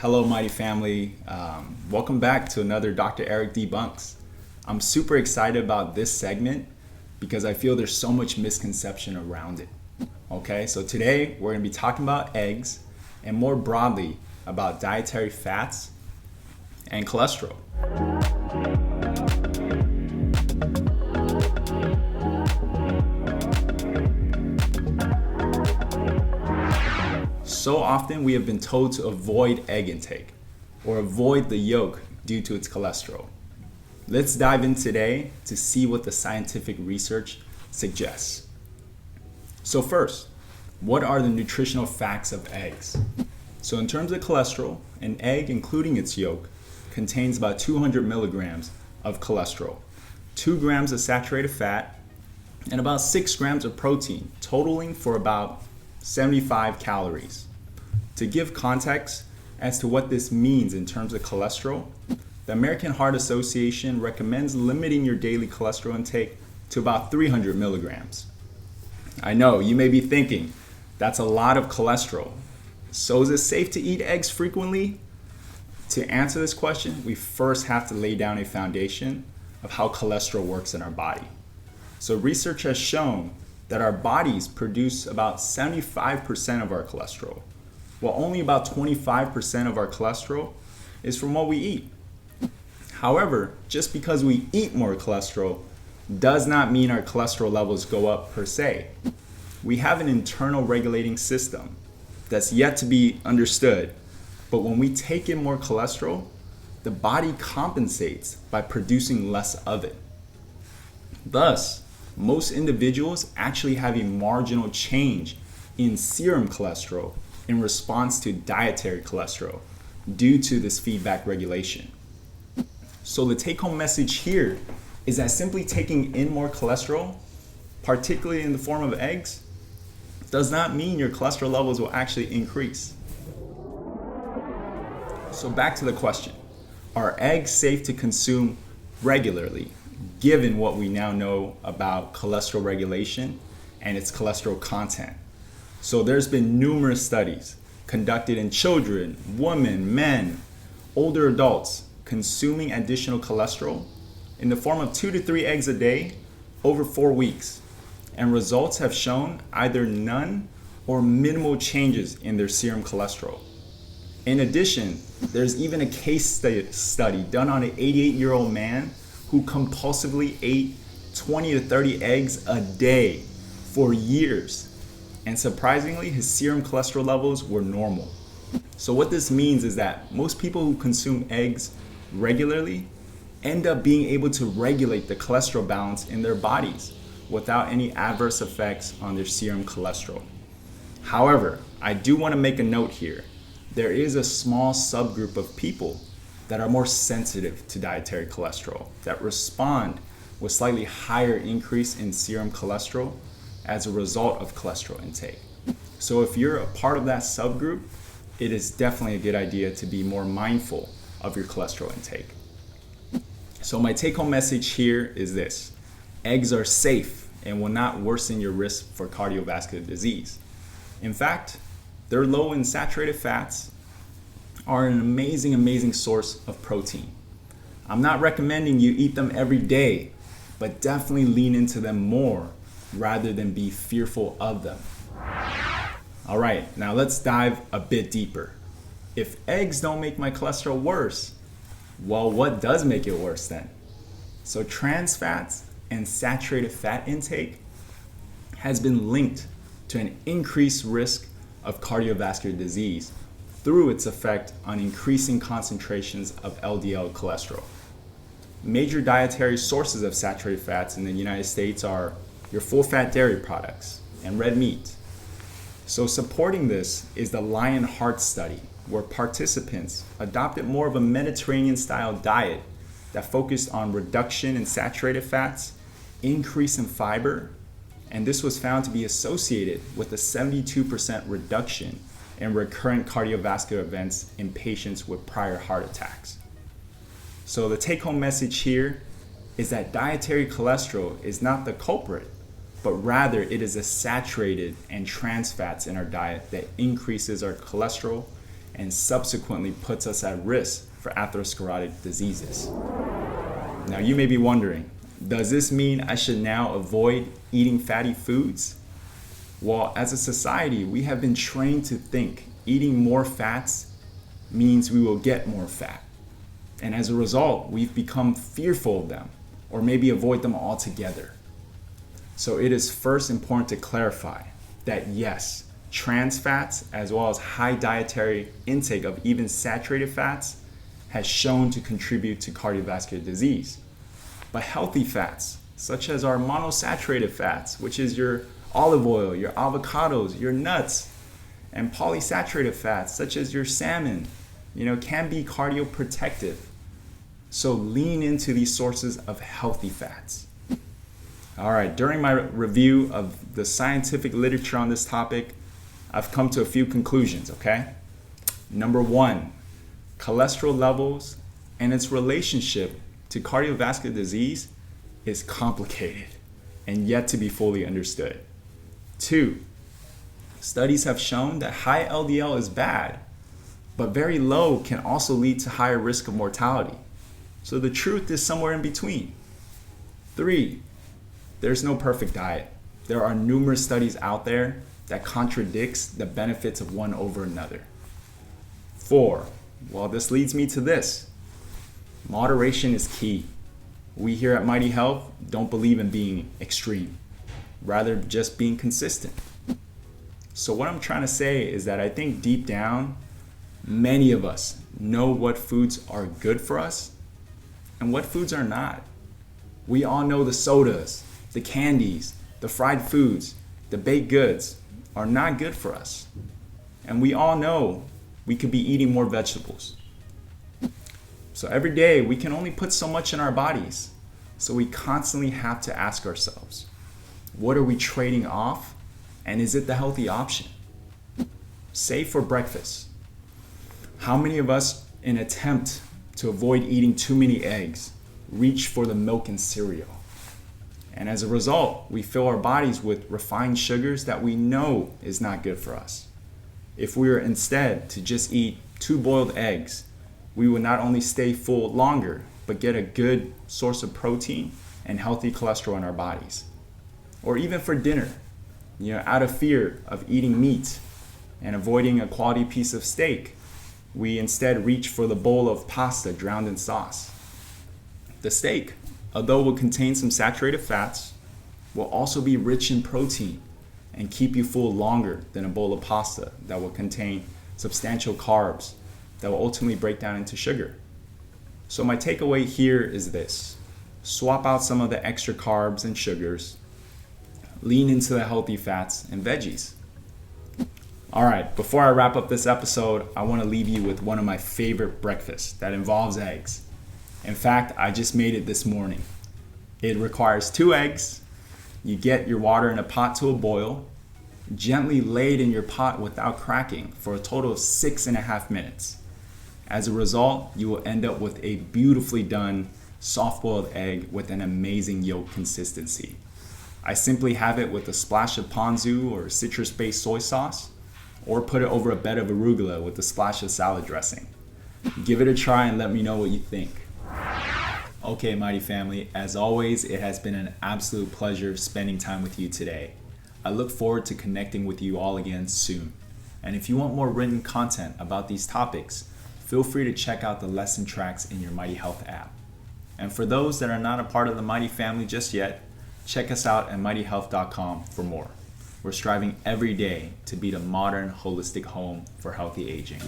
Hello, Mighty Family. Welcome back to another Dr. Eric Debunks. I'm super excited about this segment because I feel there's so much misconception around it. Okay, so today we're going to be talking about eggs and more broadly about dietary fats and cholesterol. So often we have been told to avoid egg intake or avoid the yolk due to its cholesterol. Let's dive in today to see what the scientific research suggests. So first, what are the nutritional facts of eggs? So in terms of cholesterol, an egg, including its yolk, contains about 200 milligrams of cholesterol, 2 grams of saturated fat, and about 6 grams of protein, totaling for about 75 calories. To give context as to what this means in terms of cholesterol, the American Heart Association recommends limiting your daily cholesterol intake to about 300 milligrams. I know, you may be thinking, that's a lot of cholesterol. So is it safe to eat eggs frequently? To answer this question, we first have to lay down a foundation of how cholesterol works in our body. So research has shown that our bodies produce about 75% of our cholesterol, while only about 25% of our cholesterol is from what we eat. However, just because we eat more cholesterol does not mean our cholesterol levels go up per se. We have an internal regulating system that's yet to be understood, but when we take in more cholesterol, the body compensates by producing less of it. Thus, most individuals actually have a marginal change in serum cholesterol in response to dietary cholesterol due to this feedback regulation. So the take-home message here is that simply taking in more cholesterol, particularly in the form of eggs, does not mean your cholesterol levels will actually increase. So back to the question, are eggs safe to consume regularly, given what we now know about cholesterol regulation and its cholesterol content? So there's been numerous studies conducted in children, women, men, older adults consuming additional cholesterol in the form of 2 to 3 eggs a day over 4 weeks. And results have shown either none or minimal changes in their serum cholesterol. In addition, there's even a case study done on an 88-year-old man who compulsively ate 20 to 30 eggs a day for years. And surprisingly, his serum cholesterol levels were normal. So what this means is that most people who consume eggs regularly end up being able to regulate the cholesterol balance in their bodies without any adverse effects on their serum cholesterol. However, I do want to make a note here. There is a small subgroup of people that are more sensitive to dietary cholesterol, that respond with slightly higher increase in serum cholesterol as a result of cholesterol intake. So if you're a part of that subgroup, it is definitely a good idea to be more mindful of your cholesterol intake. So my take-home message here is this: eggs are safe and will not worsen your risk for cardiovascular disease. In fact, they're low in saturated fats, are an amazing source of protein. I'm not recommending you eat them every day, but definitely lean into them more rather than be fearful of them. All right, now let's dive a bit deeper. If eggs don't make my cholesterol worse, well, what does make it worse then? So trans fats and saturated fat intake has been linked to an increased risk of cardiovascular disease through its effect on increasing concentrations of LDL cholesterol. Major dietary sources of saturated fats in the United States are your full-fat dairy products and red meat. So supporting this is the Lion-Heart study, where participants adopted more of a Mediterranean-style diet that focused on reduction in saturated fats, increase in fiber, and this was found to be associated with a 72% reduction in recurrent cardiovascular events in patients with prior heart attacks. So the take-home message here is that dietary cholesterol is not the culprit, but rather it is the saturated and trans fats in our diet that increases our cholesterol and subsequently puts us at risk for atherosclerotic diseases. Now you may be wondering, does this mean I should now avoid eating fatty foods? Well, as a society, we have been trained to think eating more fats means we will get more fat. And as a result, we've become fearful of them, or maybe avoid them altogether. So it is first important to clarify that yes, trans fats, as well as high dietary intake of even saturated fats, has shown to contribute to cardiovascular disease. But healthy fats, such as our monosaturated fats, which is your olive oil, your avocados, your nuts, and polysaturated fats, such as your salmon, can be cardioprotective. So lean into these sources of healthy fats. All right, during my review of the scientific literature on this topic, I've come to a few conclusions, okay? Number one, cholesterol levels and its relationship to cardiovascular disease is complicated and yet to be fully understood. Two, studies have shown that high LDL is bad, but very low can also lead to higher risk of mortality. So the truth is somewhere in between. Three, there's no perfect diet. There are numerous studies out there that contradicts the benefits of one over another. Four, well, this leads me to this. Moderation is key. We here at Mighty Health don't believe in being extreme, rather just being consistent. So what I'm trying to say is that I think deep down, many of us know what foods are good for us and what foods are not. We all know the sodas, the candies, the fried foods, the baked goods are not good for us. And we all know we could be eating more vegetables. So every day we can only put so much in our bodies. So we constantly have to ask ourselves, what are we trading off? And is it the healthy option? Say for breakfast, how many of us, in attempt to avoid eating too many eggs, reach for the milk and cereal? And as a result, we fill our bodies with refined sugars that we know is not good for us. If we were instead to just eat 2 boiled eggs, we would not only stay full longer, but get a good source of protein and healthy cholesterol in our bodies. Or even for dinner, out of fear of eating meat and avoiding a quality piece of steak, we instead reach for the bowl of pasta drowned in sauce. The steak, although will contain some saturated fats, will also be rich in protein and keep you full longer than a bowl of pasta that will contain substantial carbs that will ultimately break down into sugar. So my takeaway here is this: swap out some of the extra carbs and sugars, lean into the healthy fats and veggies. All right, before I wrap up this episode, I want to leave you with one of my favorite breakfasts that involves eggs. In fact, I just made it this morning. It requires 2 eggs. You get your water in a pot to a boil, gently lay it in your pot without cracking for a total of 6.5 minutes. As a result, you will end up with a beautifully done soft-boiled egg with an amazing yolk consistency. I simply have it with a splash of ponzu or citrus-based soy sauce, or put it over a bed of arugula with a splash of salad dressing. Give it a try and let me know what you think. Okay, Mighty Family, as always, it has been an absolute pleasure spending time with you today. I look forward to connecting with you all again soon. And if you want more written content about these topics, feel free to check out the lesson tracks in your Mighty Health app. And for those that are not a part of the Mighty Family just yet, check us out at mightyhealth.com for more. We're striving every day to be the modern, holistic home for healthy aging.